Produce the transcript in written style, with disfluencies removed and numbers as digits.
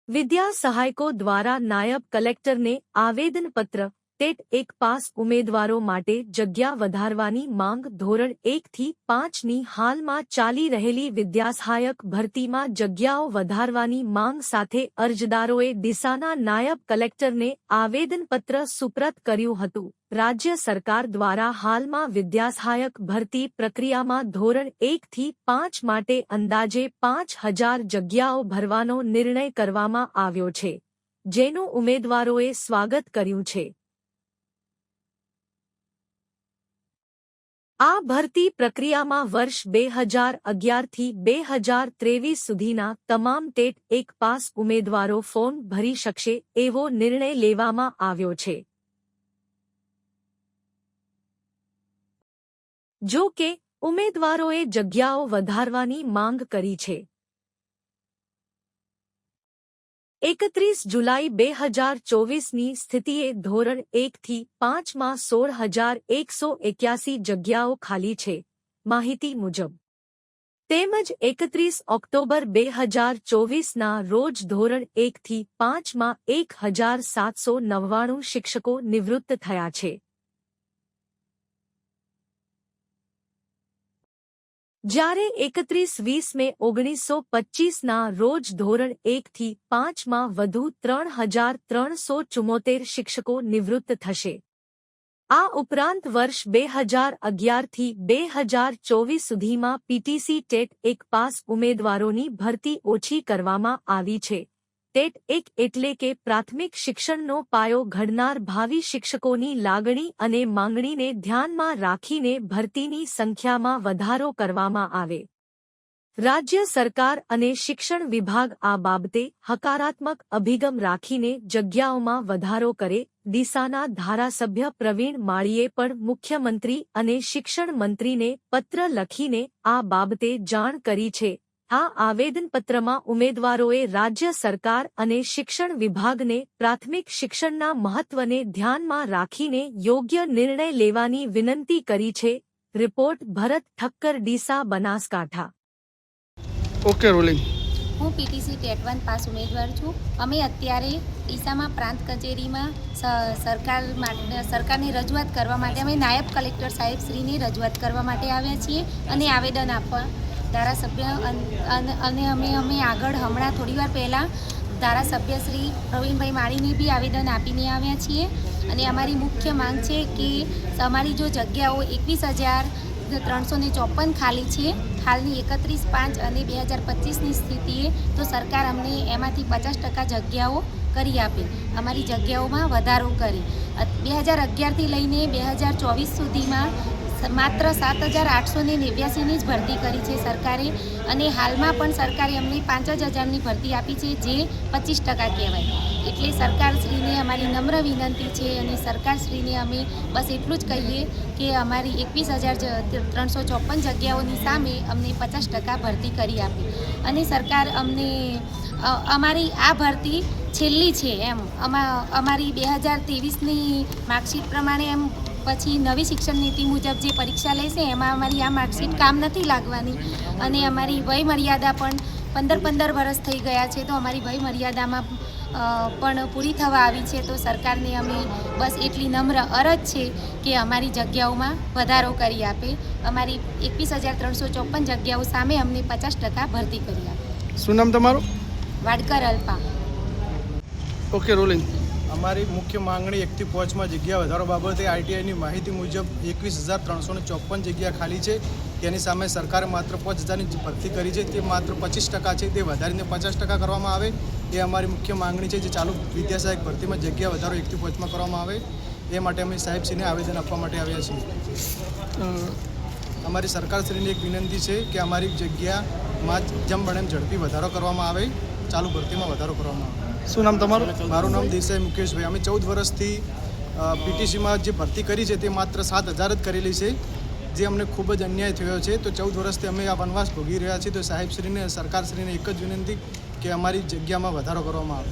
વિદ્યા સહાયકો દ્વારા નાયબ કલેક્ટરને આવેદનપત્ર ટેટ 1 પાસ ઉમેદવારો માટે જગ્યા વધારવાની માંગ ધોરણ 1 થી 5ની હાલમાં ચાલી રહેલી વિદ્યાસહાયક ભરતીમાં જગ્યાઓ વધારવાની માંગ સાથે અરજદારોએ ડીસાના નાયબ કલેક્ટરને આવેદનપત્ર સુપ્રત કર્યું હતું। રાજ્ય સરકાર દ્વારા હાલમાં વિદ્યાસહાયક ભરતી પ્રક્રિયામાં ધોરણ 1 થી 5 માટે અંદાજે 5000 જગ્યાઓ ભરવાનો નિર્ણય કરવામાં આવ્યો છે, જેનું ઉમેદવારોએ સ્વાગત કર્યું છે। આ ભરતી પ્રક્રિયામાં વર્ષ 2011 થી 2023 સુધીના તમામ ટેટ 1 પાસ ઉમેદવારો ફોર્મ ભરી શકશે એવો નિર્ણય લેવામાં આવ્યો છે। જો કે ઉમેદવારોએ જગ્યાઓ વધારવાની માંગ કરી છે। 31 જુલાઈ 2024ની સ્થિતિએ ધોરણ 1 થી 5માં 16,181 જગ્યાઓ ખાલી છે, માહિતી મુજબ। તેમજ 31 ઓક્ટોબર 2024ના રોજ ધોરણ 1 થી 5માં 1,799 શિક્ષકો નિવૃત્ત થયા છે। જ્યારે 31 મે 1925ના રોજ ધોરણ 1 થી 5માં વધુ 3,374 શિક્ષકો નિવૃત્ત થશે। આ ઉપરાંત વર્ષ 2011 થી 2024 સુધીમાં પીટીસી ટેટ 1 પાસ ઉમેદવારોની ભરતી ઓછી કરવામાં આવી છે। ટેટ 1 એટલે કે પ્રાથમિક શિક્ષણનો પાયો ઘડનાર ભાવિ શિક્ષકોની લાગણી અને માંગણીને ધ્યાનમાં રાખીને ભરતીની સંખ્યામાં વધારો કરવામાં આવે। રાજ્ય સરકાર અને શિક્ષણ વિભાગ આ બાબતે હકારાત્મક અભિગમ રાખીને જગ્યાઓમાં વધારો કરે। ડીસાના ધારાસભ્ય પ્રવીણ માળીએ પણ મુખ્યમંત્રી અને શિક્ષણ મંત્રીને પત્ર લખીને આ બાબતે જાણ કરી છે। આ આવેદનપત્રમાં ઉમેદવારોએ રાજ્ય સરકાર અને શિક્ષણ વિભાગને પ્રાથમિક શિક્ષણના મહત્વને ધ્યાનમાં રાખીને યોગ્ય નિર્ણય લેવાની વિનંતી કરી છે। Report Bharat Thakkar, Deesa, Banaskantha. Okay, rolling. હું પીટીસી ટેટ 1 પાસ ઉમેદવાર છું। અમે અત્યારે ડીસામાં પ્રાંત કચેરીમાં સરકારની રજૂઆત કરવા માટે અમે નાયબ કલેક્ટર સાહેબ શ્રીની રજૂઆત કરવા માટે આવ્યા છીએ અને આવેદન આપવા ધારાસભ્ય અને અમે આગળ હમણાં થોડીવાર પહેલાં ધારાસભ્ય શ્રી પ્રવીણભાઈ માળીને બી આવેદન આપીને આવ્યા છીએ। અને અમારી મુખ્ય માંગ છે કે અમારી જો જગ્યાઓ 21,354 ખાલી છે હાલની 31/5 અને 2025ની સ્થિતિએ, તો સરકાર અમને એમાંથી 50% જગ્યાઓ કરી આપે, અમારી જગ્યાઓમાં વધારો કરે। 2011થી લઈને 2024 સુધીમાં માત્ર 7,889ની જ ભરતી કરી છે સરકારે, અને હાલમાં પણ સરકારે અમને 5,000ની ભરતી આપી છે, જે 25% કહેવાય। એટલે સરકારશ્રીને અમારી નમ્ર વિનંતી છે અને સરકારશ્રીને અમે બસ એટલું જ કહીએ કે અમારી 21,354 જગ્યાઓની સામે અમને 50% ભરતી કરી આપે અને સરકાર અમને અમારી આ ભરતી છેલ્લી છે એમ અમારી 2023ની માર્કશીટ પ્રમાણે એમ પછી નવી શિક્ષણ નીતિ મુજબ જે પરીક્ષા લેશે એમાં અમારી આ માર્કશીટ કામ નથી લાગવાની અને અમારી વય મર્યાદા પણ 15 વર્ષ થઈ ગયા છે, તો અમારી વય મર્યાદામાં પણ પૂરી થવા આવી છે। તો સરકારને અમે બસ એટલી નમ્ર અરજ છે કે અમારી જગ્યાઓમાં વધારો કરી આપે, અમારી 21,354 જગ્યાઓ સામે અમને 50% ભરતી કરી આપે। શું નામ તમારું? વાડકર અલ્પા। Okay, rolling. અમારી મુખ્ય માંગણી 1 થી 5માં જગ્યા વધારો બાબતે આરટીઆઈની માહિતી મુજબ 21,354 જગ્યા ખાલી છે, તેની સામે સરકારે માત્ર 5,000ની ભરતી કરી છે, તે માત્ર 25% છે, તે વધારીને 50% કરવામાં આવે એ અમારી મુખ્ય માંગણી છે। જે ચાલુ વિદ્યાસહાયક ભરતીમાં જગ્યા વધારો 1 થી 5માં કરવામાં આવે એ માટે અમે સાહેબશ્રીને આવેદન આપવા માટે આવ્યા છીએ। અમારી સરકારશ્રીની એક વિનંતી છે કે અમારી જગ્યામાં જેમ બને એમ ઝડપી વધારો કરવામાં આવે, ચાલુ ભરતીમાં વધારો કરવામાં આવે। શું નામ તમારું? મારું નામ દેસાઈ મુકેશભાઈ। અમે 14 વર્ષથી પીટીસીમાં જે ભરતી કરી છે તે માત્ર 7,000 જ કરેલી છે, જે અમને ખૂબ જ અન્યાય થયો છે। તો 14 વર્ષથી અમે આ વનવાસ ભોગવી રહ્યા છીએ। તો સાહેબશ્રીને, સરકારશ્રીને એક જ વિનંતી કે અમારી જગ્યામાં વધારો કરવામાં આવે।